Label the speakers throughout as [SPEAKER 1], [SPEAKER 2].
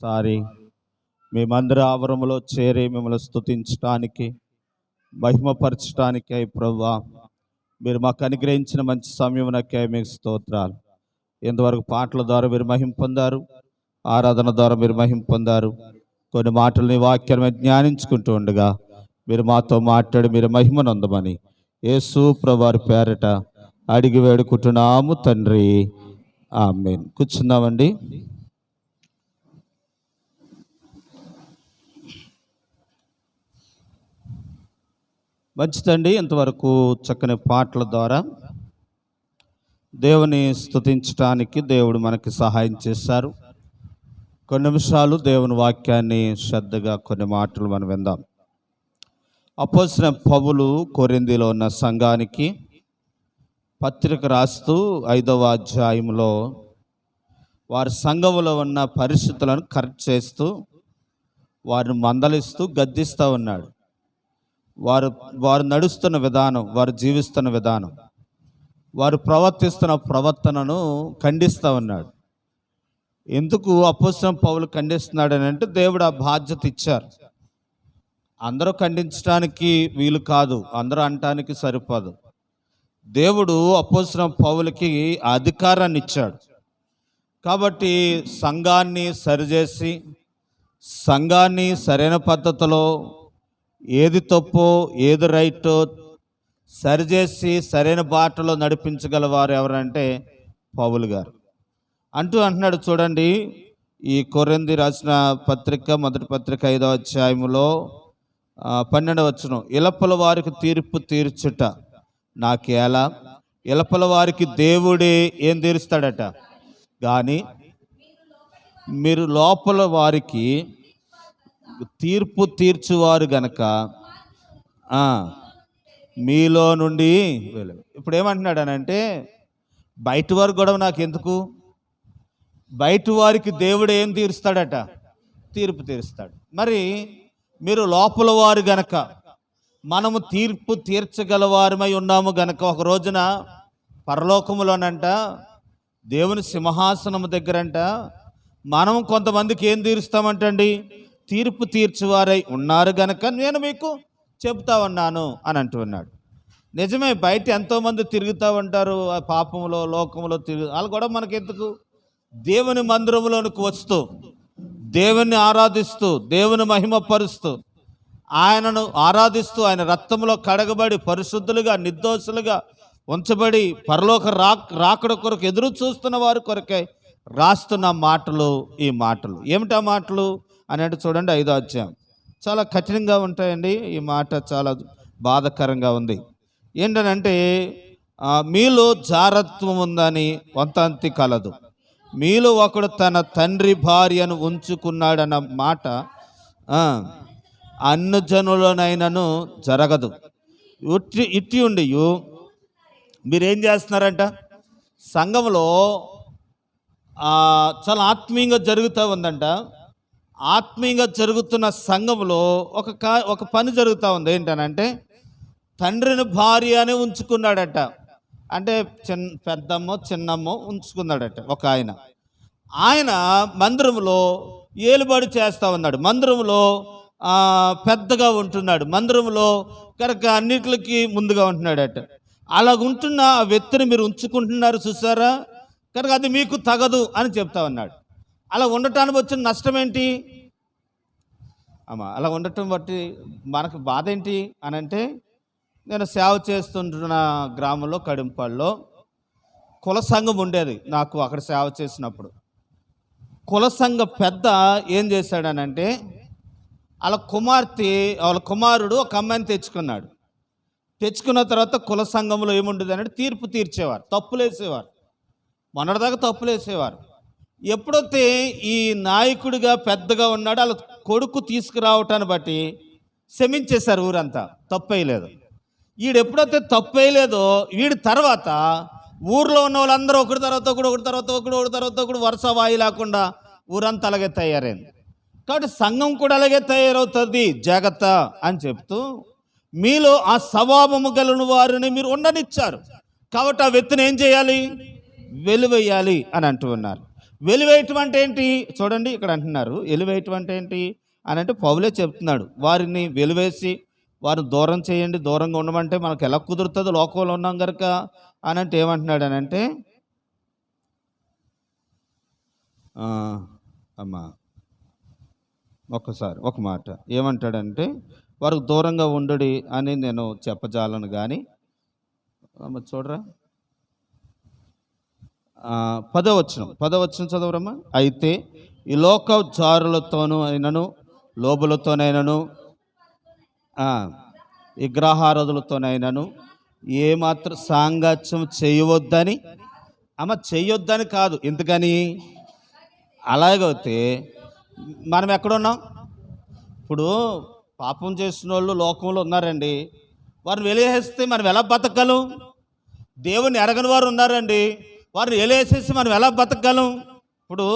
[SPEAKER 1] సారి మేమందరి ఆవరణలో చేరి మిమ్మల్ని స్తుతించడానికి మహిమపరచడానికై ప్రభువా మీరు మాకు అనుగ్రహించిన మంచి సమయమునకై మీకు స్తోత్రాలు. ఇంతవరకు పాటల ద్వారా మీరు మహిమ పొందారు, ఆరాధన ద్వారా మీరు మహిమ పొందారు. కొన్ని మాటలని వాక్యాన్ని జ్ఞానించుకుంటూ ఉండగా మీరు మాతో మాట్లాడి మీరు మహిమనందమని యేసు ప్రభువారి పేరట అడిగి వేడుకుంటున్నాము తండ్రి, ఆమేన్. కూర్చుందామండి. మంచిదండి. ఇంతవరకు చక్కని పాటల ద్వారా దేవుని స్తుతించడానికి దేవుడు మనకి సహాయం చేశారు. కొన్ని నిమిషాలు దేవుని వాక్యాన్ని శ్రద్ధగా కొన్ని మాటలు మనం విందాం. అపోస్తలుడైన పౌలు కొరింథీలో ఉన్న సంఘానికి పత్రిక రాస్తూ 5వ అధ్యాయంలో వారి సంఘములో ఉన్న పరిస్థితులను కరెక్ట్ చేస్తూ వారిని మందలిస్తూ గద్దిస్తూ ఉన్నాడు. వారు నడుస్తున్న విధానం, వారు జీవిస్తున్న విధానం, వారు ప్రవర్తిస్తున్న ప్రవర్తనను ఖండిస్తూ ఉన్నాడు. ఎందుకు అపోస్తలుడైన పౌలు ఖండిస్తున్నాడని అంటే దేవుడు ఆ బాధ్యత ఇచ్చారు. అందరూ ఖండించడానికి వీలు కాదు, అందరూ అనటానికి సరిపోదు. దేవుడు అపోస్తలుడైన పౌలుకి అధికారాన్ని ఇచ్చాడు. కాబట్టి సంఘాన్ని సరిచేసి సంఘాన్ని సరైన పద్ధతిలో ఏది తప్పో ఏది రైటో సరిచేసి సరైన బాటలో నడిపించగలవారు ఎవరంటే పౌలు గారు. అంటున్నాడు చూడండి, ఈ కొరింథీ రాసిన పత్రిక మొదటి పత్రిక 5వ అధ్యాయంలో 12వ వచనం, ఇలపల వారికి తీర్పు తీర్చుట నాకేలా, ఇలపల వారికి దేవుడే ఏం తీరుస్తాడట కానీ మీరు లోపల వారికి తీర్పు తీర్చువారు గనక మీలో నుండి. ఇప్పుడు ఏమంటున్నాడు అని అంటే, బయట వారి గొడవ నాకు ఎందుకు, బయట వారికి దేవుడు ఏం తీరుస్తాడట, తీర్పు తీరుస్తాడు. మరి మీరు లోపల వారు గనక, మనము తీర్పు తీర్చగలవారమై ఉన్నాము గనక ఒక రోజున పరలోకములోనంట దేవుని సింహాసనము దగ్గరంట మనం కొంతమందికి ఏం తీరుస్తామంటండి, తీర్పు తీర్చువారై ఉన్నారు గనక నేను మీకు చెప్తా ఉన్నాను అని అంటున్నాడు. నిజమే, బయట ఎంతోమంది తిరుగుతూ ఉంటారు ఆ పాపంలో లోకంలో వాళ్ళు కూడా మనకెందుకు, దేవుని మందిరంలోనికి వస్తూ దేవుని ఆరాధిస్తూ దేవుని మహిమపరుస్తూ ఆయనను ఆరాధిస్తూ ఆయన రక్తంలో కడగబడి పరిశుద్ధులుగా నిర్దోషులుగా ఉంచబడి పరలోక రాకడ కొరకు ఎదురు చూస్తున్న వారి కొరకై రాస్తున్న మాటలు ఈ మాటలు. ఏమిటా మాటలు అని అంటే చూడండి, 5వ అధ్యాయం చాలా కఠినంగా ఉంటాయండి. ఈ మాట చాలా బాధాకరంగా ఉంది. ఏంటనంటే, మీలో జారత్వం ఉందని వంతంతి కలదు, మీలో ఒకడు తన తండ్రి భార్యను ఉంచుకున్నాడన్న మాట అన్ని జనులనైనను జరగదు. ఇట్టి ఉండి మీరేం చేస్తున్నారంట, సంఘంలో చాలా ఆత్మీయంగా జరుగుతూ ఉందంట. ఆత్మీయంగా జరుగుతున్న సంఘంలో ఒక పని జరుగుతూ ఉంది. ఏంటనంటే, తండ్రిని భార్య అని ఉంచుకున్నాడట. అంటే పెద్దమ్మో చిన్నమ్మో ఉంచుకున్నాడట ఒక ఆయన మందిరంలో ఏలుబడి చేస్తూ ఉన్నాడు, మందిరంలో పెద్దగా ఉంటున్నాడు, మందిరంలో కనుక అన్నిటికి ముందుగా ఉంటున్నాడట. అలాగుంటున్న ఆ వ్యక్తిని మీరు ఉంచుకుంటున్నారు చూసారా, కనుక అది మీకు తగదు అని చెప్తా ఉన్నాడు. అలా ఉండటానికి వచ్చిన నష్టం ఏంటి అమ్మా, అలా ఉండటం బట్టి మనకు బాధ ఏంటి అని అంటే, నేను సేవ చేస్తుంటున్న గ్రామంలో కడింపాల్లో కుల సంఘం ఉండేది. నాకు అక్కడ సేవ చేసినప్పుడు కుల సంఘ పెద్ద ఏం చేశాడనంటే, వాళ్ళ కుమారుడు ఒక అమ్మాయిని తెచ్చుకున్నాడు. తెచ్చుకున్న తర్వాత కుల సంఘంలో ఏముండేది అంటే తీర్పు తీర్చేవారు, తప్పులేసేవారు. మొన్నటిదాకా తప్పులేసేవారు. ఎప్పుడైతే ఈ నాయకుడిగా పెద్దగా ఉన్నాడో వాళ్ళ కొడుకు తీసుకురావటాన్ని బట్టి క్షమించేశారు ఊరంతా, తప్పేయలేదు. వీడు ఎప్పుడైతే తప్పేయలేదో వీడి తర్వాత ఊర్లో ఉన్న వాళ్ళందరూ ఒకటి తర్వాత ఒకటి వరుస వాయి లేకుండా ఊరంతా అలాగే తయారైంది. కాబట్టి సంఘం కూడా అలాగే తయారవుతుంది, జాగ్రత్త అని చెప్తూ మీలో ఆ స్వభావము గలను వారిని మీరు ఉండనిచ్చారు. కాబట్టి ఆ వ్యక్తిని ఏం చేయాలి, వెలివేయాలి అని అంటూ ఉన్నారు. వెలివేయటం అంటే ఏంటి చూడండి, ఇక్కడ అంటున్నారు వెలివేయటం అంటే ఏంటి అని అంటే పౌలే చెప్తున్నాడు. వారిని వెలివేసి వారిని దూరం చేయండి, దూరంగా ఉండమంటే మనకు ఎలా కుదురుతుందో, లోకంలో ఉన్నాం కనుక అని అంటే ఏమంటున్నాడు అని అంటే, అమ్మా ఒక్కసారి ఒక మాట ఏమంటాడంటే, వారికి దూరంగా ఉండడి అని నేను చెప్పజాలను కానీ, చూడరా 10వ వచనం చదవరమ్మా. అయితే ఈ లోక జారులతోనూ అయినను, లోబులతోనైనను, విగ్రహారాధులతోనైనను ఏమాత్రం సాంగత్యం చేయవద్దని. చేయొద్దని కాదు, ఎందుకని? అలాగైతే మనం ఎక్కడున్నాం? ఇప్పుడు పాపం చేసిన వాళ్ళు లోకంలో ఉన్నారండి, వారిని వెలివేస్తే మనం ఎలా బతకగలం? దేవుని ఎరగని వారు ఉన్నారండి, వారిని వెలివేసేసి మనం ఎలా బతకగలం? ఇప్పుడు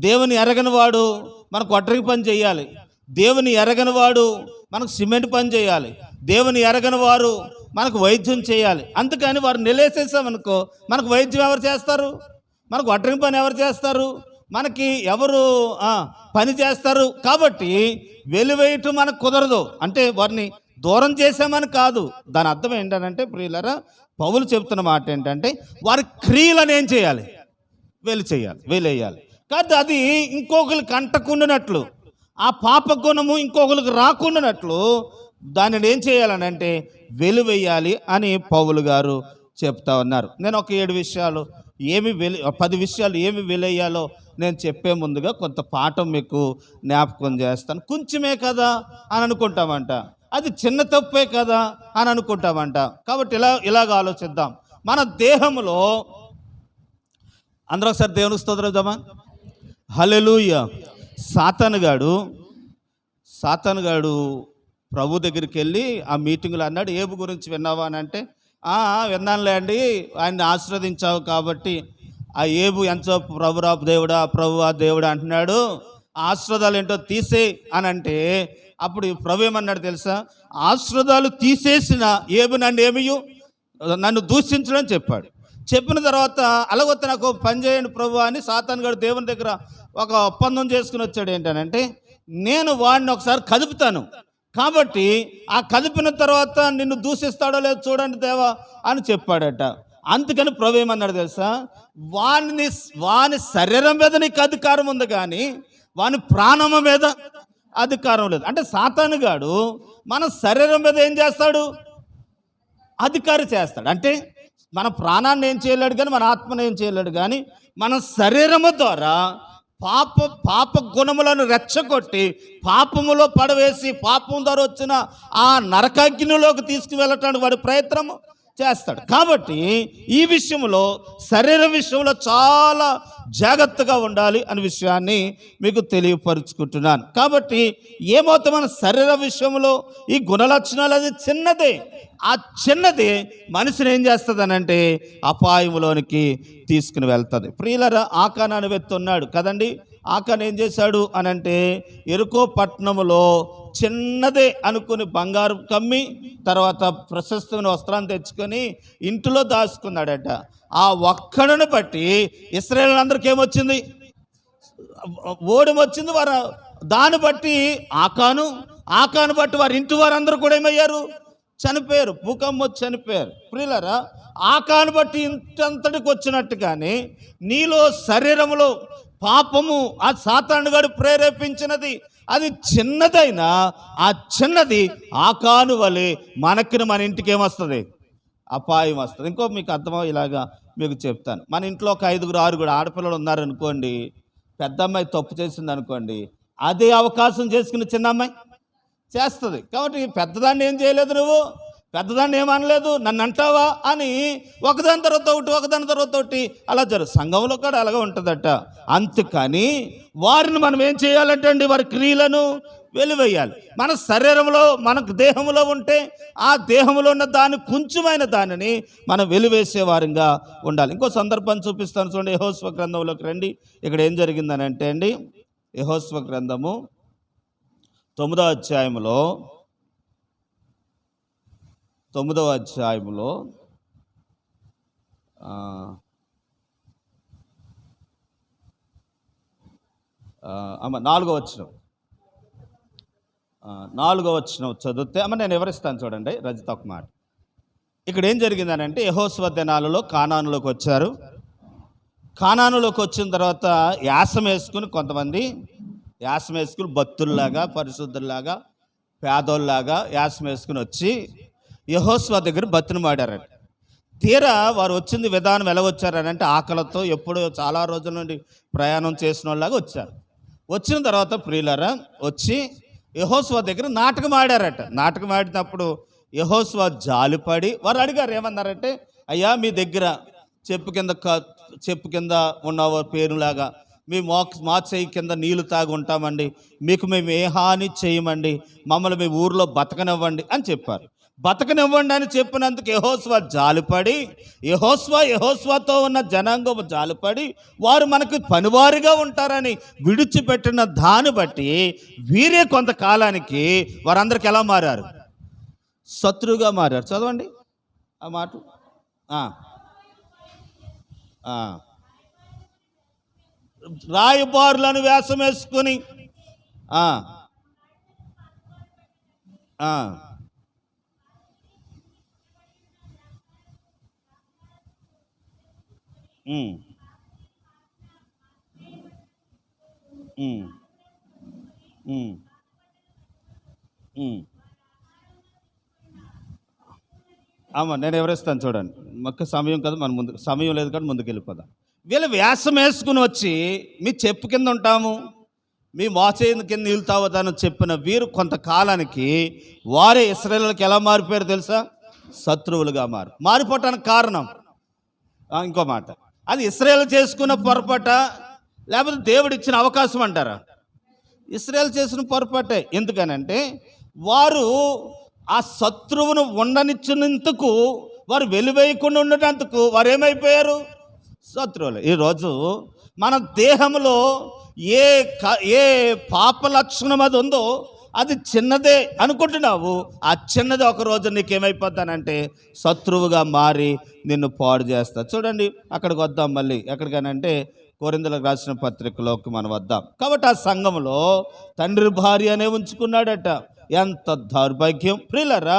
[SPEAKER 1] దేవుని ఎరగని వాడు మనకు ఒట్టరికి పని చేయాలి, దేవుని ఎరగని వాడు మనకు సిమెంట్ పని చేయాలి, దేవుని ఎరగని వారు మనకు వైద్యం చేయాలి. అందుకని వారు నిలేసేసామనుకో, మనకు వైద్యం ఎవరు చేస్తారు? మనకు ఒట్టరికి పని ఎవరు చేస్తారు? మనకి ఎవరు పని చేస్తారు? కాబట్టి వెలివేయటం మనకు కుదరదు. అంటే వారిని దూరం చేసామని కాదు, దాని అర్థం ఏంటంటే ప్రియులరా, పౌలు చెప్తున్న మాట ఏంటంటే వారి క్రియలను ఏం చేయాలి? వెలివేయాలి. కాదు అది ఇంకొకరికి అంటకుండానట్లు, ఆ పాప గుణము ఇంకొకరికి రాకుండానట్లు దానిని ఏం చేయాలని అంటే వెలివేయాలి అని పౌలు గారు చెప్తా ఉన్నారు. నేను ఒక 7 విషయాలు 10 విషయాలు ఏమి వెలివేయాలో నేను చెప్పే ముందుగా కొంత పాఠం మీకు జ్ఞాపకం చేస్తాను. కొంచెమే కదా అని అనుకుంటామంట, అది చిన్న తప్పే కదా అని అనుకుంటామంట. కాబట్టి ఇలాగ ఆలోచిద్దాం. మన దేహంలో అందరూ ఒకసారి దేవునికి స్తోత్రం చెప్దామా? హల్లెలూయా. సాతాను గాడు ప్రభు దగ్గరికి వెళ్ళి ఆ మీటింగ్లో అన్నాడు, ఏబు గురించి విన్నావా అని అంటే, విన్నానులే అండి, ఆయన్ని ఆశీర్వదించావు కాబట్టి ఆ ఏబు ఎంతో ప్రభురాపు దేవుడా, ప్రభు ఆ దేవుడా అంటున్నాడు, ఆశీర్వాదాలు ఏంటో తీసే అని అంటే, అప్పుడు ప్రభు ఏమన్నాడు తెలుసా? ఆశీర్వాదాలు తీసేసిన ఏబు నన్ను దూషించడం చెప్పాడు. చెప్పిన తర్వాత అలాగొత్త నాకు పని చేయండి ప్రభు అని సాతాను గారు దేవుని దగ్గర ఒక ఒప్పందం చేసుకుని వచ్చాడు. ఏంటనంటే, నేను వాడిని ఒకసారి కదుపుతాను, కాబట్టి ఆ కదిపిన తర్వాత నిన్ను దూషిస్తాడో లేదో చూడండి దేవా అని చెప్పాడట. అందుకని ప్రభు ఏమన్నాడు తెలుసా? వాని శరీరం మీద నీకు అధికారం ఉంది, కానీ వాని ప్రాణము మీద అధికారం లేదు. అంటే సాతాను గాడు మన శరీరం మీద ఏం చేస్తాడు? అధికారి చేస్తాడు. అంటే మన ప్రాణాన్ని ఏం చేయలేడు, కానీ మన ఆత్మను ఏం చేయలేడు, కానీ మన శరీరము ద్వారా పాప గుణములను రెచ్చగొట్టి పాపములో పడవేసి పాపం ద్వారా వచ్చిన ఆ నరకాగ్నిలోకి తీసుకువెళ్ళటానికి వాడి ప్రయత్నం చేస్తాడు. కాబట్టి ఈ విషయంలో, శరీర విషయంలో చాలా జాగ్రత్తగా ఉండాలి అనే విషయాన్ని మీకు తెలియపరుచుకుంటున్నాను. కాబట్టి ఏమవుతా మన శరీర విషయంలో ఈ గుణలక్షణాలు అది చిన్నదే, ఆ చిన్నదే మనిషిని ఏం చేస్తుంది అనంటే అపాయములోనికి తీసుకుని వెళ్తుంది. ప్రియులరా, ఆకాను అనే వ్యక్తి ఉన్నాడు కదండి. ఆకాను ఏం చేశాడు అనంటే ఎరుకో పట్టణములో చిన్నదే అనుకుని బంగారు కమ్మి తర్వాత ప్రశస్తమైన వస్త్రాన్ని తెచ్చుకొని ఇంటిలో దాచుకున్నాడట. ఆ ఒక్కడను బట్టి ఇశ్రాయేలులందరికీ ఏమొచ్చింది? ఓడిమొచ్చింది. వారు దాన్ని బట్టి ఆకాను బట్టి వారి ఇంటి వారందరూ కూడా ఏమయ్యారు? చనిపోయారు. భూకంపం చనిపోయారు. ప్రియులరా, ఆకాను బట్టి ఇంతంతటికి వచ్చినట్టుగానే నీలో శరీరంలో పాపము ఆ సాతానుగాడు ప్రేరేపించినది అది చిన్నదైనా ఆ చిన్నది ఆకాను వలె మన ఇంటికి ఏమొస్తుంది? అపాయం వస్తుంది. ఇంకో మీకు అర్థమవు ఇలాగా మీకు చెప్తాను. మన ఇంట్లో ఒక 5-6 ఆడపిల్లలు ఉన్నారనుకోండి, పెద్ద అమ్మాయి తప్పు చేసింది అనుకోండి, అదే అవకాశం చేసుకుని చిన్న అమ్మాయి చేస్తుంది. కాబట్టి పెద్దదాన్ని ఏం చేయలేదు, నువ్వు పెద్దదాన్ని ఏమనలేదు, నన్ను అంటావా అని ఒకదాని తర్వాత ఒకటి అలా సంఘంలో కూడా అలాగే ఉంటుందట. అందుకని వారిని మనం ఏం చేయాలంటే అండి, వారి క్రియలను వెలివేయాలి. మన శరీరంలో మనకు దేహంలో ఉంటే ఆ దేహంలో ఉన్న దాన్ని కొంచెమైన దానిని మనం వెలివేసేవారంగా ఉండాలి. ఇంకో సందర్భాన్ని చూపిస్తాను చూడండి. యెహోషువ గ్రంథంలోకి రండి. ఇక్కడ ఏం జరిగిందని అంటే అండి, యెహోషువ గ్రంథము 9వ అధ్యాయంలో 9వ అమ్మ 4వ వచనం, 4వ వచనం చదివితే అమ్మ నేను వివరిస్తాను చూడండి. రజిత ఒక మాట. ఇక్కడ ఏం జరిగిందనంటే యెహోషువ దినాలలో కానానులోకి వచ్చారు. కానానులోకి వచ్చిన తర్వాత యాసం వేసుకుని కొంతమంది యాసం వేసుకుని భక్తుల్లాగా పరిశుద్ధుల్లాగా పేదోళ్ళలాగా యాసం వేసుకుని వచ్చి యెహోషువ దగ్గర బతిమలాడారట. తీరా వారు వచ్చింది విధానం ఎలా వచ్చారనంటే ఆకలితో ఎప్పుడో చాలా రోజుల నుండి ప్రయాణం చేసిన వాళ్ళలాగా వచ్చారు. వచ్చిన తర్వాత ప్రియులారా వచ్చి యెహోషువ దగ్గర నాటకం ఆడారట. నాటకం ఆడినప్పుడు యెహోషువ జాలిపడి వారు అడిగారు, ఏమన్నారంటే, అయ్యా మీ దగ్గర చెప్పు కింద ఉన్న పేరులాగా మీ మా చెయ్యి కింద నీళ్లు తాగి ఉంటామండి, మీకు మేము ఏ హాని చేయమండి, మమ్మల్ని మీ ఊర్లో బతకనివ్వండి అని చెప్పారు. బతకనివ్వండి అని చెప్పినందుకు యెహోషువ జాలిపడి యెహోషువతో ఉన్న జనాంగం జాలిపడి వారు మనకు పనివారిగా ఉంటారని విడిచిపెట్టిన దాన్ని బట్టి వీరే కొంతకాలానికి వారందరికి ఎలా మారారు? శత్రువుగా మారారు. చదవండి ఆ మాట. రాయబారులను వేషం వేసుకొని నేను ఎవరేస్తాను చూడండి. మొక్క సమయం కదా, మన ముందు సమయం లేదు కానీ ముందుకు వెళ్ళిపోదాం. వీళ్ళు వేషం వేసుకుని వచ్చి మీ చెప్పు కింద ఉంటాము, మీ మోచేయి కింద నీళ్ళు తాగుతాను చెప్పిన వీరు కొంతకాలానికి వారే ఇశ్రాయేలుకి ఎలా మారిపోయారు తెలుసా? శత్రువులుగా మారిపోవటానికి కారణం ఇంకో మాట, అది ఇశ్రాయేలు చేసుకున్న పొరపాట లేకపోతే దేవుడు ఇచ్చిన అవకాశం అంటారా? ఇశ్రాయేలు చేసిన పొరపాటే. ఎందుకనంటే వారు ఆ శత్రువును ఉండనిచ్చినందుకు, వారు వెలివేయకుండా ఉండటందుకు వారు ఏమైపోయారు? శత్రువులు. ఈరోజు మన దేహంలో ఏ పాప లక్షణం అది ఉందో అది చిన్నదే అనుకుంటున్నావు, ఆ చిన్నది ఒకరోజు నీకేమైపోతానంటే శత్రువుగా మారి నిన్ను పాడు చేస్తా. చూడండి అక్కడికి వద్దాం, మళ్ళీ ఎక్కడికనంటే కొరింథీయులకు రాసిన పత్రికలోకి మనం వద్దాం. కాబట్టి ఆ సంఘంలో తండ్రి భార్య అనే ఉంచుకున్నాడట. ఎంత దౌర్భాగ్యం ప్రియులారా!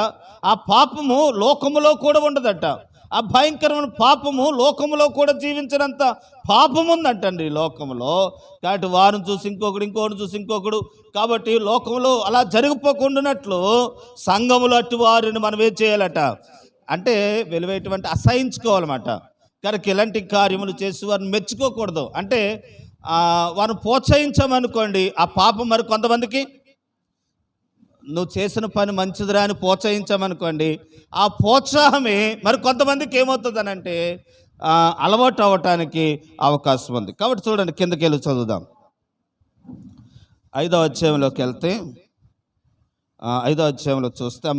[SPEAKER 1] ఆ పాపము లోకములో కూడా ఉండదట. ఆ భయంకరమైన పాపము లోకములో కూడా జీవించినంత పాపం ఉందంటండి ఈ లోకంలో. కాబట్టి వారిని చూసి ఇంకొకడు చూసి ఇంకొకడు. కాబట్టి లోకంలో అలా జరిగిపోకుండానట్లు సంఘములు అటు వారిని మనం ఏం చేయాలట అంటే వెలువేటువంటి అసహించుకోవాలన్నమాట. కనుక ఇలాంటి కార్యములు చేసి వారిని మెచ్చుకోకూడదు. అంటే వారిని ప్రోత్సహించామనుకోండి, ఆ పాపం మరి కొంతమందికి నువ్వు చేసిన పని మంచిదిరా అని ప్రోత్సహించామనుకోండి, ఆ ప్రోత్సాహమే మరి కొంతమందికి ఏమవుతుందనంటే అలవాటు అవ్వటానికి అవకాశం ఉంది. కాబట్టి చూడండి కిందకి వెళ్ళి చదువుదాం. 5వ అధ్యాయంలోకి వెళ్తే 5వ అధ్యాయంలో చూస్తే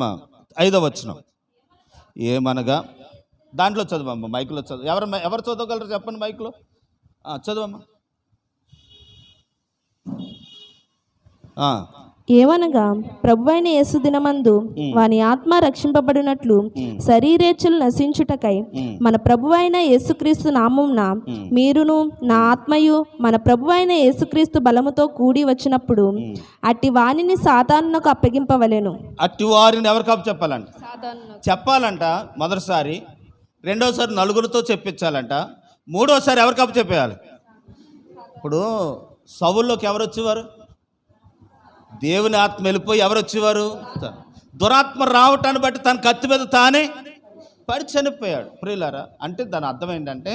[SPEAKER 1] 5వ వచనం ఏమనగా దాంట్లో చదువమ్మ, మైకులో చదువు. ఎవరు చదవగలరు చెప్పండి, మైకులో చదువమ్మా.
[SPEAKER 2] ఏమనగా ప్రభువైన యేసు దినమందు వాని ఆత్మ రక్షింపబడినట్లు శరీరేచ్ఛలు నశించుటకై మన ప్రభువైన యేసుక్రీస్తు నామమున మీరును నా ఆత్మయు మన ప్రభువైన యేసుక్రీస్తు బలముతో కూడి వచ్చినప్పుడు అట్టి వానిని సాతానునకు అప్పగింపవలెను.
[SPEAKER 1] అట్టి వారిని ఎవరికి చెప్పాలంట? మొదటిసారి, రెండోసారి నలుగురితో చెప్పించాలంట, మూడోసారి ఎవరికి చెప్పేయాలి? ఇప్పుడు సౌలులోకి ఎవరు వచ్చేవారు? దేవుని ఆత్మ వెళ్ళిపోయి ఎవరు వచ్చేవారు? దురాత్మ రావటాన్ని బట్టి తన కత్తి మీద తానే పడి చనిపోయాడు. ప్రియులారా, అంటే దాని అర్థం ఏంటంటే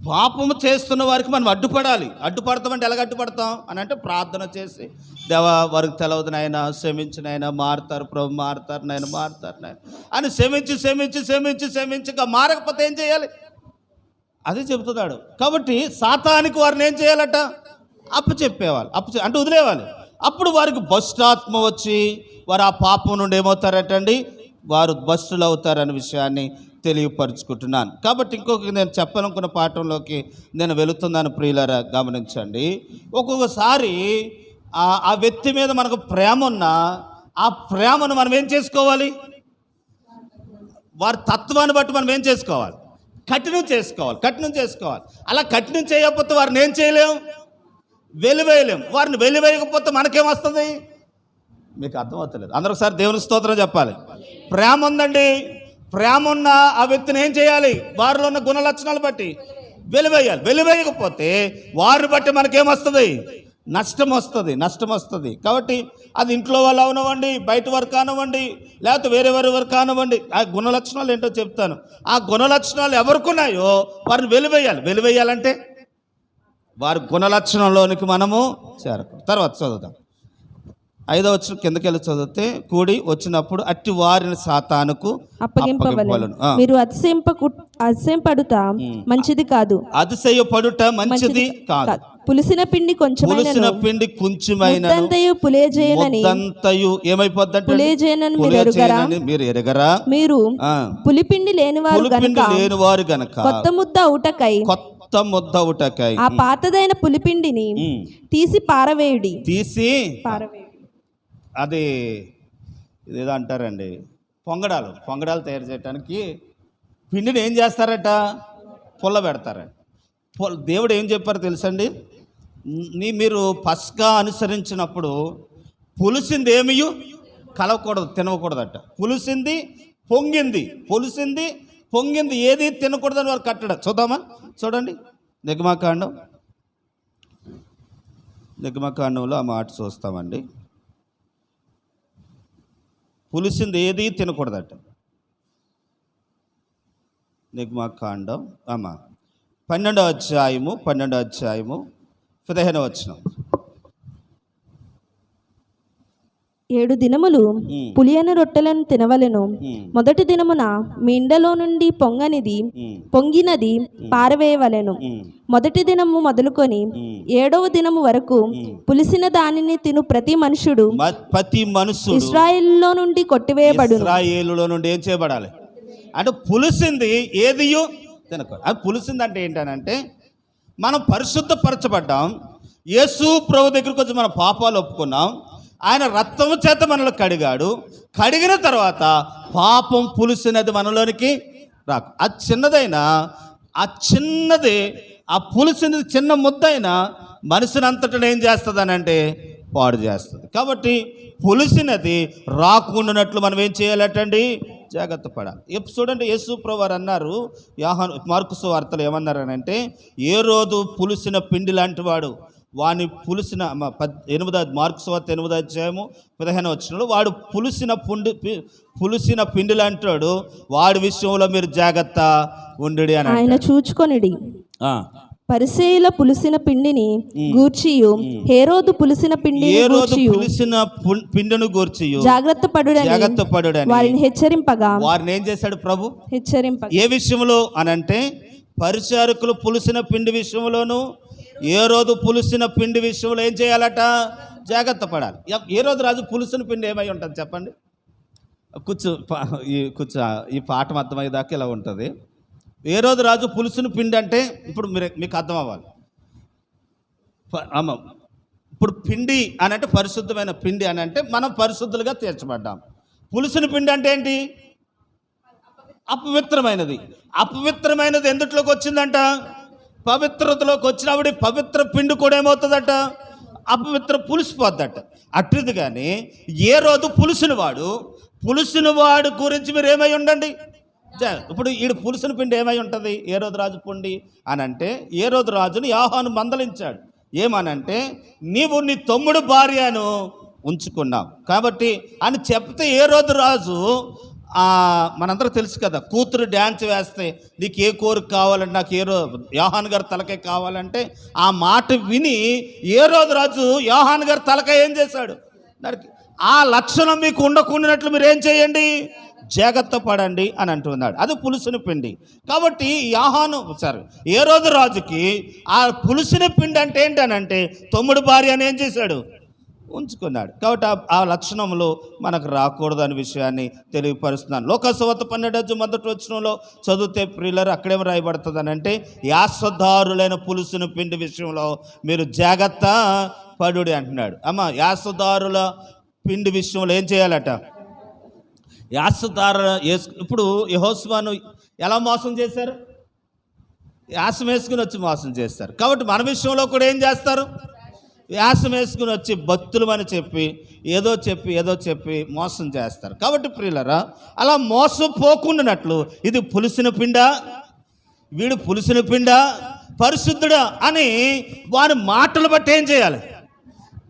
[SPEAKER 1] పాపము చేస్తున్న వారికి మనం అడ్డుపడాలి. అడ్డుపడతామంటే ఎలాగ అడ్డుపడతాం అని అంటే ప్రార్థన చేసి, దేవా వారికి తెలవదు నాయన, క్షమించినైనా మారుతారు ప్రభు, మారుతారు నాయన, మారుతారు నాయన అని క్షమించి మారకపోతే ఏం చేయాలి? అదే చెబుతున్నాడు. కాబట్టి సాతానికి వారిని ఏం చేయాలట? అప్పచెప్పేవాళ్ళు, అంటే వదిలేవాలి. అప్పుడు వారికి భ్రష్టాత్మ వచ్చి వారు ఆ పాపం నుండి ఏమవుతారటండి? వారు భ్రష్టులు అవుతారనే విషయాన్ని తెలియపరుచుకుంటున్నాను. కాబట్టి ఇంకొక నేను చెప్పాలనుకున్న పాఠంలోకి నేను వెళుతున్నాను. ప్రియులారా గమనించండి, ఒక్కొక్కసారి ఆ వ్యక్తి మీద మనకు ప్రేమ ఉన్నా ఆ ప్రేమను మనం ఏం చేసుకోవాలి? వారి తత్వాన్ని బట్టి మనం ఏం చేసుకోవాలి? కఠినం చేసుకోవాలి. అలా కఠినం చేయకపోతే వారిని ఏం చేయలేము? వెలివేయలేం. వారిని వెలివేయకపోతే మనకేమొస్తుంది? మీకు అర్థమవుతలేదు. అందరూ ఒకసారి దేవుని స్తోత్రం చెప్పాలి. ప్రేమ ఉందండి, ప్రేమ ఉన్న ఆ వ్యక్తిని ఏం చేయాలి? వారిలో ఉన్న గుణ లక్షణాలు బట్టి వెలివేయాలి. వెలివేయకపోతే వారిని బట్టి మనకేమొస్తుంది? నష్టం వస్తుంది. కాబట్టి అది ఇంట్లో వాళ్ళు అవనివ్వండి, బయట వారు కానివ్వండి, లేకపోతే వేరే వారు కానివ్వండి, ఆ గుణ లక్షణాలు ఏంటో చెప్తాను. ఆ గుణ లక్షణాలు ఎవరికి ఉన్నాయో వారిని వెలివేయాలంటే వారి గుణ లక్షణంలోనికి మనము చేరకూడదు. తర్వాత చదువుతాం 5వ వచనం కిందకెళ్ళి చదివితే, కూడి వచ్చినప్పుడు అట్టి వారిని సాతానుకు
[SPEAKER 2] అప్పగింపవలెను. మీరు అతిశయపడుట మంచిది కాదు.
[SPEAKER 1] అతిశయపడుట మంచిది కాదు.
[SPEAKER 2] పులిసిన పిండి కొంచెమైనను పులియజేయనని
[SPEAKER 1] ఏమైపోద్దంటే మీరు ఎరగరా?
[SPEAKER 2] మీరు పులిపిండి లేనివారు
[SPEAKER 1] గనక
[SPEAKER 2] కొత్త ముద్ద అవుటకై ఆ పాతదైన పులిపిండిని తీసి పారవేయుడి.
[SPEAKER 1] అది ఇదేదో అంటారండి, పొంగడాలు తయారు చేయడానికి పిండిని ఏం చేస్తారట? పుల్ల పెడతారట. దేవుడు ఏం చెప్పారు తెలుసండి? మీరు పస్కా అనుసరించినప్పుడు పులిసింది ఏమీ కలవకూడదు, తినకూడదట. పులిసింది పొంగింది ఏది తినకూడదని వారు కట్టడం. చూడండి నిర్గమకాండంలో ఆ మాట చూస్తామండి. పులిసింది ఏది తినకూడదట. నిర్గమకాండం 12వ అధ్యాయము 15వ వచనం.
[SPEAKER 2] 7 దినములు పులియని రొట్టెలను తినవలెను. మొదటి దినమున మీ ఇండలో నుండి పొంగినది పారవేయవలెను. మొదటి దినము మొదలుకొని 7వ దినము వరకు పులిసిన దానిని తిను ప్రతి మనుషుడు ఇశ్రాయేలులో నుండి కొట్టివేయబడును.
[SPEAKER 1] ఇశ్రాయేలులో నుండి ఏం చేయబడాలి అంటే పులిసింది ఏదియో తినకూడదు. అది పులిసింది అంటే ఏంటనంటే మనం పరిశుద్ధపరచబడ్డాం, యేసు ప్రభు దగ్గరికి వచ్చి మన పాపాలు ఒప్పుకున్నాం, ఆయన రక్తము చేత మనలో కడిగిన తర్వాత పాపం పులిసినది మనలోనికి రాకు. అది చిన్నదైనా ఆ పులిసినది చిన్న ముద్దైనా మనిషిని అంతటా ఏం చేస్తుంది అని అంటే పాడు చేస్తుంది. కాబట్టి పులిసినది రాకుండానట్లు మనం ఏం చేయాలటండి? జాగ్రత్త పడాలి. చూడండి, యేసు ప్రభు వారు అన్నారు, మార్కు సువార్తలో ఏమన్నారనంటే, ఏ రోజు పులిసిన పిండి లాంటి వాడు వాని పులిసిన మార్కు సువార్త 8వ అధ్యాయము 15వ వచనంలో, వాడు పులిసిన పిండి లాంటి వాడు, వాడి విషయంలో మీరు జాగ్రత్త ఉండు అని
[SPEAKER 2] ఆయన చూచుకొనిడి. పరిసయ్యుల పులిసిన పిండిని గూర్చియు హేరోదు పులిసిన
[SPEAKER 1] పిండిని గూర్చియు
[SPEAKER 2] జాగ్రత్త పడుడని వారిని హెచ్చరింపగా,
[SPEAKER 1] వారిని ఏం చేశాడు ప్రభు? ఏ విషయంలో అనంటే పరిచారకులు పులిసిన పిండి విషయంలోను, ఏ రోజు పులిసిన పిండి విషయంలో ఏం చేయాలట? జాగ్రత్త పడాలి. ఏ రోజు రాజు పులిసిన పిండి ఏమై ఉంటుంది చెప్పండి? ఈ పాఠం అర్థమయ్యేదాకా ఇలా ఉంటుంది. ఏ రోజు రాజు పులుసును పిండి అంటే ఇప్పుడు మీకు అర్థం అవ్వాలి. ఇప్పుడు పిండి అని అంటే పరిశుద్ధమైన పిండి అని అంటే మనం పరిశుద్ధులుగా తీర్చబడ్డాం. పులుసుని పిండి అంటే ఏంటి? అపవిత్రమైనది ఎందుట్లోకి వచ్చిందంట? పవిత్రతలోకి వచ్చినప్పుడు పవిత్ర పిండి కూడా ఏమవుతుందట? అపవిత్ర పులిసిపోద్దట. అట్టిది కానీ ఏ రోజు పులిసిన వాడు గురించి మీరు ఏమై ఉండండి. ఇప్పుడు ఈడు పులుసుని పిండి ఏమై ఉంటుంది? ఏ రోజు రాజు పిండి అని అంటే, ఏ రోజు రాజుని యోహాను మందలించాడు. ఏమనంటే, నీవు నీ తమ్ముడు భార్యను ఉంచుకున్నావు కాబట్టి అని చెప్తే, ఏ రోజు రాజు మనందరూ తెలుసు కదా, కూతురు డ్యాన్స్ వేస్తే నీకు ఏ కోరిక కావాలంటే, నాకు యోహాను గారి తలకాయ కావాలంటే, ఆ మాట విని ఏ రోజు రాజు యోహాను గారి తలకాయ ఏం చేశాడు? దానికి ఆ లక్షణం మీకు ఉండకుండానట్లు మీరు ఏం చేయండి? జాగ్రత్త పడండి అని అంటున్నాడు. అది పులుసుని పిండి. కాబట్టి ఏ రోజు రాజుకి ఆ పులుసుని పిండి అంటే ఏంటనంటే, తమ్ముడు భార్య అని ఏం చేశాడు? ఉంచుకున్నాడు. కాబట్టి ఆ లక్షణములు మనకు రాకూడదు అనే విషయాన్ని తెలియపరుస్తున్నాను. లోకసువార్త 12వ మొదటి వచనంలో చదివితే ప్రియులారా, అక్కడేం రాయబడుతుంది అని అంటే, యాసదారులైన పులుసుని పిండి విషయంలో మీరు జాగ్రత్త పడుడి అంటున్నాడు. యాసదారుల పిండి విషయంలో ఏం చేయాలట? ఇప్పుడు యెహోషువను ఎలా మోసం చేశారు? యాసం వేసుకుని వచ్చి మోసం చేస్తారు. కాబట్టి మన విషయంలో కూడా ఏం చేస్తారు? వ్యాసం వేసుకుని వచ్చి భక్తులు అని చెప్పి ఏదో చెప్పి మోసం చేస్తారు. కాబట్టి ప్రియులరా, అలా మోసపోకుండానట్లు ఇది పులిసిన పిండా, వీడు పులిసిన పిండా, పరిశుద్ధుడా అని వారి మాటలు బట్టి ఏం చేయాలి?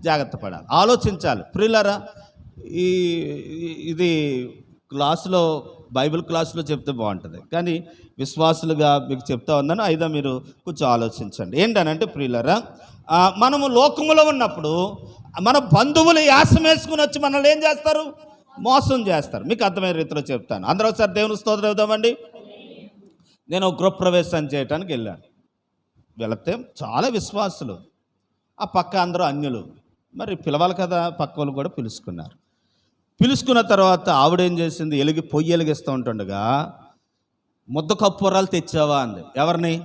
[SPEAKER 1] జాగ్రత్త పడాలి, ఆలోచించాలి. ప్రియులరా, ఇది క్లాసులో, బైబిల్ క్లాసులో చెప్తే బాగుంటుంది, కానీ విశ్వాసులుగా మీకు చెప్తా ఉన్నాను. అయినా మీరు కొంచెం ఆలోచించండి. ఏంటనంటే ప్రియులరా, మనము లోకములో ఉన్నప్పుడు మన బంధువులు యాసం వేసుకుని వచ్చి మనల్ని ఏం చేస్తారు? మోసం చేస్తారు. మీకు అర్థమైన రీతిలో చెప్తాను. అందరూ ఒకసారి దేవుని స్తోత్రం చెబుదామండి. నేను గృహప్రవేశం చేయడానికి వెళితే చాలా విశ్వాసులు, ఆ పక్క అందరూ అన్యులు. మరి పిలవాలి కదా, పక్క వాళ్ళు కూడా పిలుచుకున్న తర్వాత ఆవిడేం చేసింది? పొయ్యి వెలిగిస్తూ ఉంటుండగా ముద్ద కప్పురాలు తెచ్చావా అంది. ఎవరిని?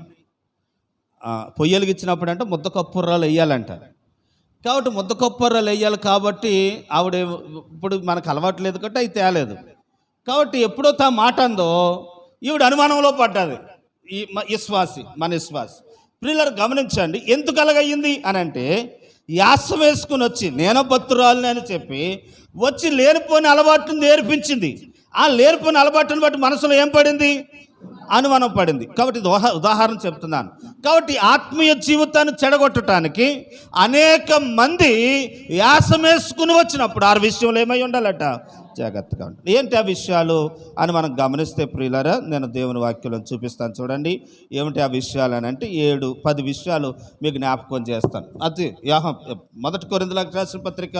[SPEAKER 1] పొయ్యి వెలిగించినప్పుడు అంటే ముద్ద కప్పురాలు వేయాలంట. కాబట్టి ముద్ద కప్పురాలు వేయాలి కాబట్టి ఆవిడ, ఇప్పుడు మనకు అలవాటు లేదు కాబట్టి అవి తేలేదు. కాబట్టి ఎప్పుడో తా మాట అందో ఈవిడ అనుమానంలో పడ్డది. మన విశ్వాసి. ప్రియులారా గమనించండి, ఎందుకు అలాగయ్యింది అని అంటే, యాసం వేసుకుని వచ్చి నేను భక్తురాలని అని చెప్పి వచ్చి లేనిపోని అలవాటును నేర్పించింది. ఆ లేనిపోని అలవాటును బట్టి మనసులో ఏం పడింది? అనుమానం పడింది. కాబట్టి ఉదాహరణ చెప్తున్నాను. కాబట్టి ఆత్మీయ జీవితాన్ని చెడగొట్టడానికి అనేక మంది యాసం వేసుకుని వచ్చినప్పుడు ఆ విషయంలో ఏమై ఉండాలట? జాగ్రత్తగా ఉంటుంది. ఏంటి ఆ విషయాలు అని మనం గమనిస్తే ప్రియులారా, నేను దేవుని వాక్యంలో చూపిస్తాను చూడండి. ఏమిటి ఆ విషయాలు అని అంటే 7-10 విషయాలు మీకు జ్ఞాపకం చేస్తాను. అది 1 కొరింథీయులకు రాసిన పత్రిక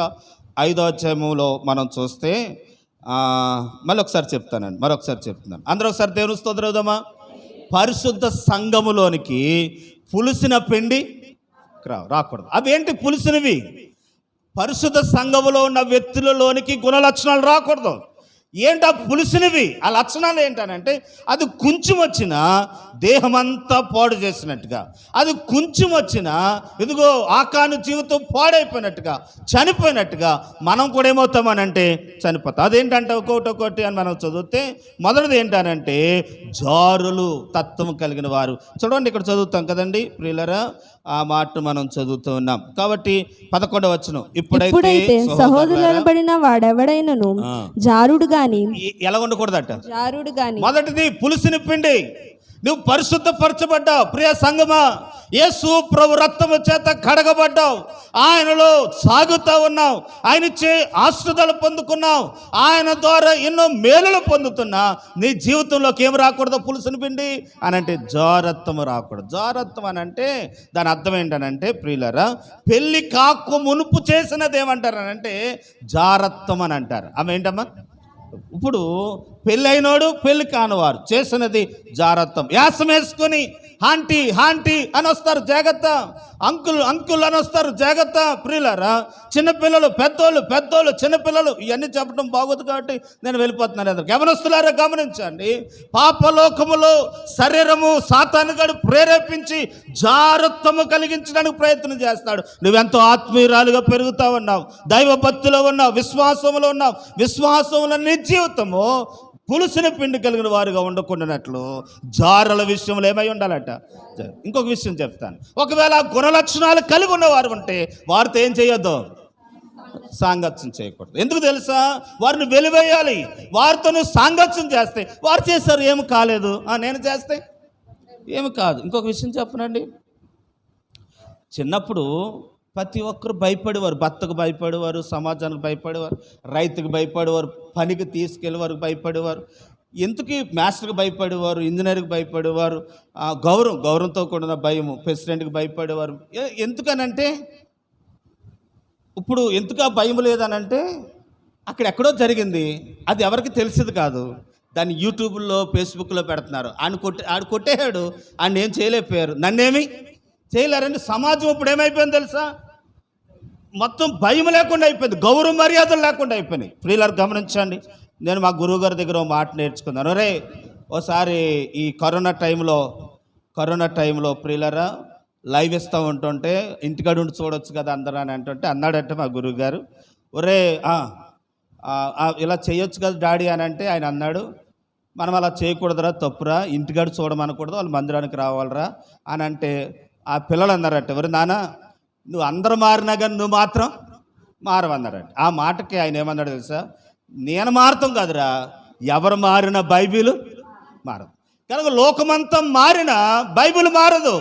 [SPEAKER 1] 5వ అధ్యాయంలో మనం చూస్తే మరొకసారి చెప్తున్నాను. అందరూ ఒకసారి దేవుని స్తోత్రం చెబుదామా? పరిశుద్ధ సంఘములోనికి పులిసిన పిండి రాకూడదు. అవేంటి పులిసినవి? పరిశుద్ధ సంఘములో ఉన్న వ్యక్తులలోనికి గుణ లక్షణాలు రాకూడదు. ఏంటా పులిసినవి? ఆ లక్షణాలు ఏంటనంటే, అది కొంచెం వచ్చిన దేహమంతా పాడు చేసినట్టుగా, అది కొంచెం వచ్చిన ఇదిగో ఆకాను జీవితం పాడైపోయినట్టుగా, చనిపోయినట్టుగా మనం కూడా ఏమవుతామనంటే చనిపోతాం. అదేంటంటే ఒక్కొక్కటి అని మనం చదివితే మొదటిది ఏంటనంటే జారులు తత్వం కలిగిన వారు. చూడండి, ఇక్కడ చదువుతాం కదండి ప్రియులరా, ఆ మాట మనం చదువుతూ ఉన్నాం. కాబట్టి 11వ వచనం, ఇప్పుడైతే
[SPEAKER 2] సహోదరులనబడిన వాడెవడైనను జారుడు గాని
[SPEAKER 1] ఎలా ఉండకూడదట?
[SPEAKER 2] జారుడు గాని.
[SPEAKER 1] మొదటిది పులిసిన పిండి. నువ్వు పరిశుద్ధపరచబడ్డావు ప్రియ సంగమా. యేసు ప్రభు రక్తము చేత కడగబడ్డావు, ఆయనలో సాగుతూ ఉన్నావు, ఆయన ఇచ్చే ఆశ్రదాలు పొందుకున్నావు, ఆయన ద్వారా ఎన్నో మేలులు పొందుతున్నా నీ జీవితంలోకి ఏం రాకూడదు? పులుసుని పిండి అని అంటే జారత్వము రాకూడదు. జారత్వం అని అంటే దాని అర్థం ఏంటనంటే ప్రియులరా, పెళ్ళి కాకు మునుపు చేసినది ఏమంటారనంటే జారత్వం అని అంటారు. ఆమె ఏంటమ్మా? ఇప్పుడు పెళ్ళైనోడు పెళ్ళి కానివారు చేసినది జారత్వం. యాసం వేసుకొని హాంటీ అని వస్తారు, జాగ్రత్త. అంకుల్ అని వస్తారు, జాగ్రత్త. ప్రియులారా, చిన్నపిల్లలు పెద్దోళ్ళు చిన్నపిల్లలు ఇవన్నీ చెప్పడం బాగోదు కాబట్టి నేను వెళ్ళిపోతున్నాను. ఎదురు గమనిస్తున్నారా? గమనించండి, పాపలోకములో శరీరము సాతానుగాడు ప్రేరేపించి జారత్వము కలిగించడానికి ప్రయత్నం చేస్తాడు. నువ్వెంతో ఆత్మీయురాలుగా పెరుగుతా ఉన్నావు, దైవ భక్తిలో ఉన్నావు, విశ్వాసంలో ఉన్నావు. విశ్వాసంలో నీ జీవితము పులుసిన పిండి కలిగిన వారుగా ఉండకుండానట్లు జారల విషయంలో ఏమై ఉండాలట? ఇంకొక విషయం చెప్తాను. ఒకవేళ గుణలక్షణాలు కలిగి ఉన్నవారు ఉంటే వారితో ఏం చేయొద్దు? సాంగత్యం చేయకూడదు. ఎందుకు తెలుసా? వారిని వెలివేయాలి. వారితో సాంగత్యం చేస్తే వారు చేశారు, ఏమి కాలేదు, నేను చేస్తే ఏమి కాదు. ఇంకొక విషయం చెప్పనండి, చిన్నప్పుడు ప్రతి ఒక్కరు భయపడేవారు. భర్తకు భయపడేవారు, సమాజానికి భయపడేవారు, రైతుకు భయపడేవారు, పనికి తీసుకెళ్ళేవారు భయపడేవారు, ఎందుకు మాస్టర్కి భయపడేవారు, ఇంజనీర్కి భయపడేవారు, గౌరవంతో కూడిన భయము, ప్రెసిడెంట్కి భయపడేవారు. ఎందుకనంటే ఇప్పుడు ఎందుకు ఆ భయం లేదనంటే అక్కడ ఎక్కడో జరిగింది, అది ఎవరికి తెలిసేది కాదు. దాన్ని యూట్యూబ్లో ఫేస్బుక్లో పెడుతున్నారు. ఆడు కొట్టేశాడు, ఆయన ఏం చేయలేకపోయారు, నన్నేమి చేయలేరండి. సమాజం ఇప్పుడు ఏమైపోయింది తెలుసా? మొత్తం భయం లేకుండా అయిపోయింది, గౌరవ మర్యాదలు లేకుండా అయిపోయినాయి. ప్రియులారా గమనించండి, నేను మా గురువు గారి దగ్గర మాట నేర్చుకున్నాను. రే, ఓసారి ఈ కరోనా టైంలో ప్రియులారా లైవ్ ఇస్తూ ఉంటుంటే ఇంటికాడ ఉండి చూడొచ్చు కదా అందరూ అని అంటుంటే అన్నాడంటే మా గురువు గారు, ఒరే ఇలా చేయొచ్చు కదా డాడీ అని అంటే ఆయన అన్నాడు, మనం అలా చేయకూడదురా, తప్పురా, ఇంటికాడ చూడమనకూడదు, వాళ్ళు మందిరానికి రావాలరా అని అంటే ఆ పిల్లలు అన్నారట, ఎవరు నాన్న నువ్వు అందరు మారినా కానీ నువ్వు మాత్రం మారవన్నారంట. ఆ మాటకి ఆయన ఏమన్నాడు తెలుసా? నేను మారతాం కాదురా, ఎవరు మారిన బైబిల్ మారదు. కనుక లోకమంతా మారిన బైబిల్ మారదు.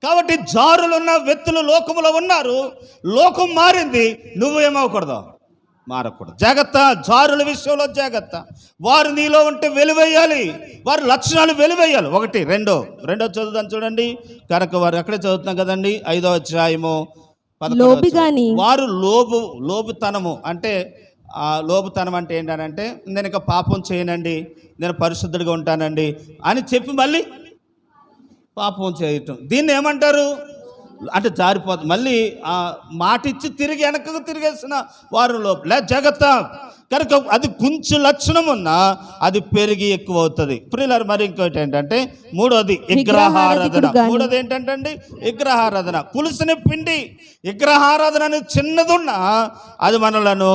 [SPEAKER 1] కాబట్టి జారులున్న వ్యక్తులు లోకములో ఉన్నారు, లోకం మారింది, నువ్వేమవకూడదు, మారకూడదు. జాగ్రత్త, జారుల విషయంలో జాగ్రత్త. వారు నీలో ఉంటే వెలువేయాలి, వారి లక్షణాలు వెలువేయాలి. ఒకటి. రెండో చదువుతాను చూడండి. కనుక వారు అక్కడే చదువుతున్నాం కదండి, 5వ అధ్యాయము 11. వారు లోబుతనము అంటే లోబుతనం అంటే ఏంటనంటే, నేను ఇక పాపం చేయనండి, నేను పరిశుద్ధుడిగా ఉంటానండి అని చెప్పి మళ్ళీ పాపం చేయటం. దీన్ని ఏమంటారు అంటే జారిపోతుంది. మళ్ళీ ఆ మాట ఇచ్చి తిరిగి వెనకకు తిరిగేసిన వారు లోపల జాగ్రత్త. కనుక అది కొంచెం లక్షణం ఉన్నా అది పెరిగి ఎక్కువ అవుతుంది. ప్రియులారు, మరి ఇంకోటి ఏంటంటే మూడోది విగ్రహారాధన. మూడోది ఏంటంటే అండి విగ్రహారాధన. పులుసుని పిండి విగ్రహారాధన అనేది చిన్నదున్నా అది మనలను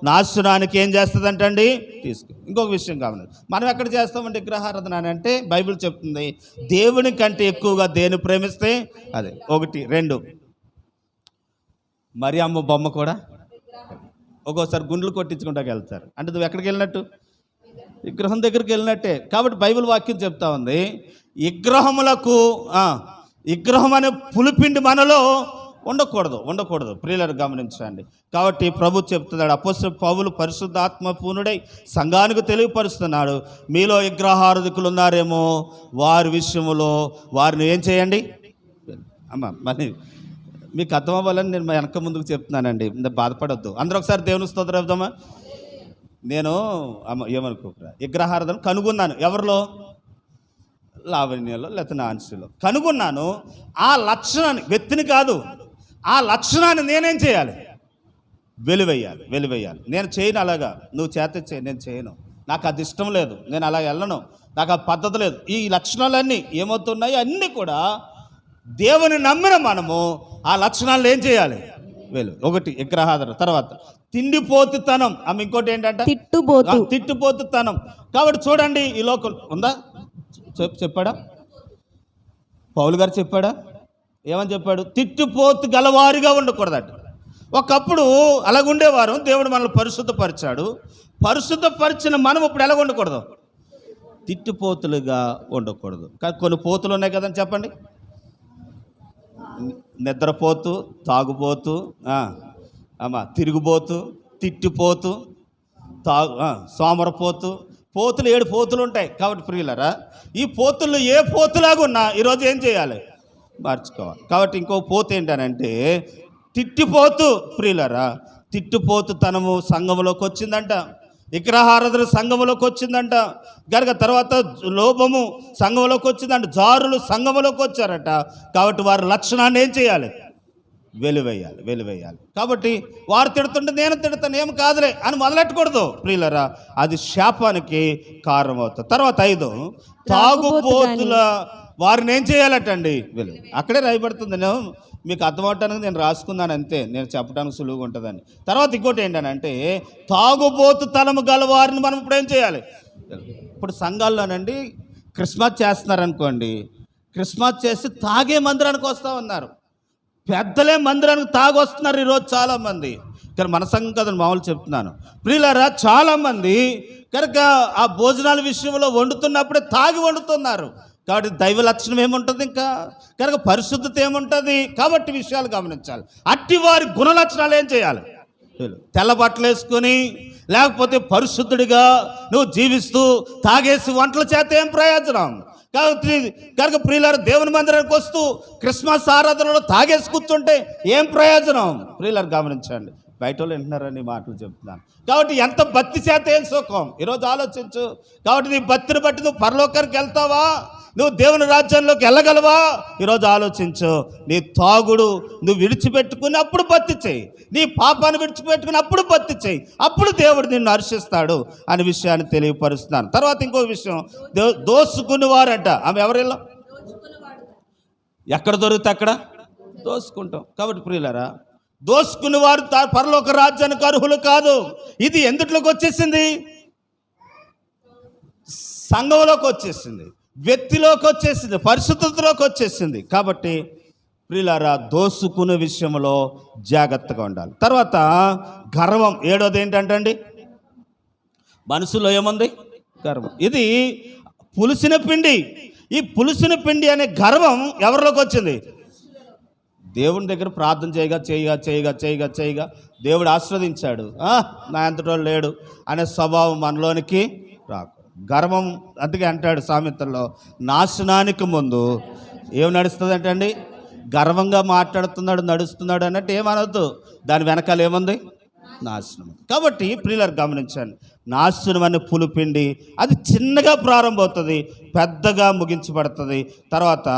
[SPEAKER 1] నాశనానికి ఏం చేస్తుందంటండి ఇంకొక విషయం కావాలి. మనం ఎక్కడ చేస్తామంటే విగ్రహారాధన అని అంటే బైబిల్ చెప్తుంది దేవుని కంటే ఎక్కువగా దేని ప్రేమిస్తే అదే. ఒకటి. రెండు, మరి అమ్మ బొమ్మ కూడా ఒక్కోసారి గుండ్లు కొట్టించుకుంటాకి వెళ్తారు. అంటే నువ్వు ఎక్కడికి వెళ్ళినట్టు? విగ్రహం దగ్గరికి వెళ్ళినట్టే. కాబట్టి బైబిల్ వాక్యం చెప్తా ఉంది విగ్రహం అనే పులిపిండి మనలో ఉండకూడదు. ప్రియులను గమనించండి. కాబట్టి ప్రభు చెప్తున్నాడు, అపోస్తలుడైన పౌలు పరిశుద్ధాత్మ పూర్ణుడై సంఘానికి తెలియపరుస్తున్నాడు, మీలో విగ్రహారాధకులు ఉన్నారేమో, వారి విషయంలో వారిని ఏం చేయండి. అమ్మ మరి మీకు అర్థం అవ్వాలని నేను వెనక ముందుకు చెప్తున్నానండి, బాధపడొద్దు. అందరూ ఒకసారి దేవుని స్తోత్రం చెప్దామా? నేను ఏమనుకోకరా, విగ్రహారాధన కనుగొన్నాను. ఎవరిలో? లావణ్యలో లేకపోతే నాన్సీలో కనుగొన్నాను. ఆ లక్షణాన్ని, వ్యక్తిని కాదు, ఆ లక్షణాన్ని నేనేం చేయాలి? వెలివేయాలి. నేను చేయను అలాగా, నువ్వు చేత చేయి, నేను చేయను, నాకు అది ఇష్టం లేదు, నేను అలా వెళ్ళను, నాకు ఆ పద్ధతి లేదు. ఈ లక్షణాలన్నీ ఏమవుతున్నాయి? అన్నీ కూడా దేవుని నమ్మిన మనము ఆ లక్షణాలను ఏం చేయాలి? ఒకటి విగ్రహారాధన. తర్వాత తిండిపోతుతనం. ఆమె ఇంకోటి ఏంటంటే తిట్టుపోతుతనం. కాబట్టి చూడండి, ఈ లోకం ఉందా? చెప్పాడా పౌలు గారు? చెప్పాడా? ఏమని చెప్పాడు? తిట్టుపోతు గలవారిగా ఉండకూడదట. ఒకప్పుడు అలాగుండేవారు, దేవుడు మనల్ని పరిశుద్ధపరిచాడు. పరిశుద్ధపరిచిన మనం ఇప్పుడు ఎలా ఉండకూడదు? తిట్టుపోతులుగా ఉండకూడదు. కానీ కొన్ని పోతులు ఉన్నాయి కదని చెప్పండి. నిద్రపోతూ, తాగుపోతూ, తిరుగుబోతూ, తిట్టిపోతూ, సోమరపోతూ, పోతులు 7 పోతులు ఉంటాయి. కాబట్టి ప్రియులరా, ఈ పోతుల్లో ఏ పోతులాగా ఉన్నా ఈరోజు ఏం చేయాలి? మార్చుకోవాలి. కాబట్టి ఇంకో పోతు ఏంటనంటే తిట్టిపోతూ. ప్రియులరా, తిట్టిపోతూ తనము సంఘంలోకి వచ్చిందంట, విగ్రహారాధన సంఘంలోకి వచ్చిందంట. కనుక తర్వాత లోభము సంఘంలోకి వచ్చిందంట, జారులు సంఘంలోకి వచ్చారట. కాబట్టి వారి లక్షణాన్ని ఏం చేయాలి? వెలివేయాలి. కాబట్టి వారు తిడుతుంటే నేను తిడతాను, ఏం కాదులే అని మొదలెట్టకూడదు. ప్రియులరా, అది శాపానికి కారణమవుతుంది. తర్వాత 5, తాగుబోతుల వారిని ఏం చేయాలటండి? అక్కడే రాయబడుతుంది. నేను మీకు అర్థమవటానికి నేను రాసుకున్నాను అంతే, నేను చెప్పడానికి సులువుగా ఉంటుందని. తర్వాత ఇంకోటి ఏంటనంటే తాగుబోతు తనము గల వారిని మనం ఇప్పుడు ఏం చేయాలి? ఇప్పుడు సంఘాల్లోనండి క్రిస్మస్ చేస్తున్నారనుకోండి, క్రిస్మస్ చేసి తాగే మందిరానికి వస్తూ ఉన్నారు. పెద్దలే మందిరానికి తాగొస్తున్నారు ఈరోజు చాలామంది. కానీ మన సంఘం కదని మామూలు చెప్తున్నాను. ప్రియులారా, చాలామంది కనుక ఆ భోజనాల విషయంలో వండుతున్నప్పుడే తాగి వండుతున్నారు. కాబట్టి దైవ లక్షణం ఏముంటుంది? ఇంకా కనుక పరిశుద్ధత ఏముంటుంది? కాబట్టి విషయాలు గమనించాలి. అట్టి వారి గుణ లక్షణాలు ఏం చేయాలి? తెల్ల బట్టలు వేసుకొని లేకపోతే పరిశుద్ధుడిగా నువ్వు జీవిస్తూ తాగేసి వంటల చేత ఏం ప్రయోజనం? కాబట్టి కనుక ప్రియులారు, దేవుని మందిరానికి వస్తూ క్రిస్మస్ ఆరాధనలో తాగేసి కూర్చుంటే ఏం ప్రయోజనం? ప్రియులారు గమనించండి. బయట వాళ్ళు వింటున్నారని మాటలు చెప్తున్నాను. కాబట్టి ఎంత భక్తి చేత ఏం సుఖం? ఈరోజు ఆలోచించు. కాబట్టి నీ భక్తిని బట్టి నువ్వు పరలోకానికి వెళ్తావా? నువ్వు దేవుని రాజ్యంలోకి వెళ్ళగలవా? ఈరోజు ఆలోచించు. నీ తాగుడు నువ్వు విడిచిపెట్టుకుని అప్పుడు భక్తి చేయి, నీ పాపాన్ని విడిచిపెట్టుకుని అప్పుడు భక్తి చేయి, అప్పుడు దేవుడు నిన్ను హర్షిస్తాడు అనే విషయాన్ని తెలియపరుస్తున్నాను. తర్వాత ఇంకో విషయం, దోసుకునేవారంట. ఆమె ఎవరిలో ఎక్కడ దొరికితే అక్కడ దోసుకుంటాం. కాబట్టి ప్రియులారా, దోసుకునేవారు పరలోక రాజ్యానికి అర్హులు కాదు. ఇది ఎందుట్లోకి వచ్చేసింది? సంఘంలోకి వచ్చేసింది, వ్యక్తిలోకి వచ్చేసింది, పరిశుద్ధతలోకి వచ్చేసింది. కాబట్టి ప్రియులారా దోసుకునే విషయంలో జాగ్రత్తగా ఉండాలి. తర్వాత గర్వం. ఏడోది ఏంటంటండి, మనసులో ఏముంది? గర్వం. ఇది పులిసిన పిండి. ఈ పులిసిన పిండి అనే గర్వం ఎవరిలోకి వచ్చింది? దేవుని దగ్గర ప్రార్థన చేయగా దేవుడు ఆస్వాదించాడు. నా అంతటోడు లేడు అనే స్వభావం మనలోనికి రాకు. గర్వం అందుకే అంటాడు సామెతల్లో, నాశనానికి ముందు ఏం నడుస్తుంది అంటండి? గర్వంగా నడుస్తున్నాడు అన్నట్టు ఏమనొద్దు. దాని వెనకాల ఏముంది? నాశనం. కాబట్టి ప్రియులారు గమనించండి, నాశనం అనే పులిపిండి అది చిన్నగా ప్రారంభమవుతుంది, పెద్దగా ముగించబడుతుంది. తర్వాత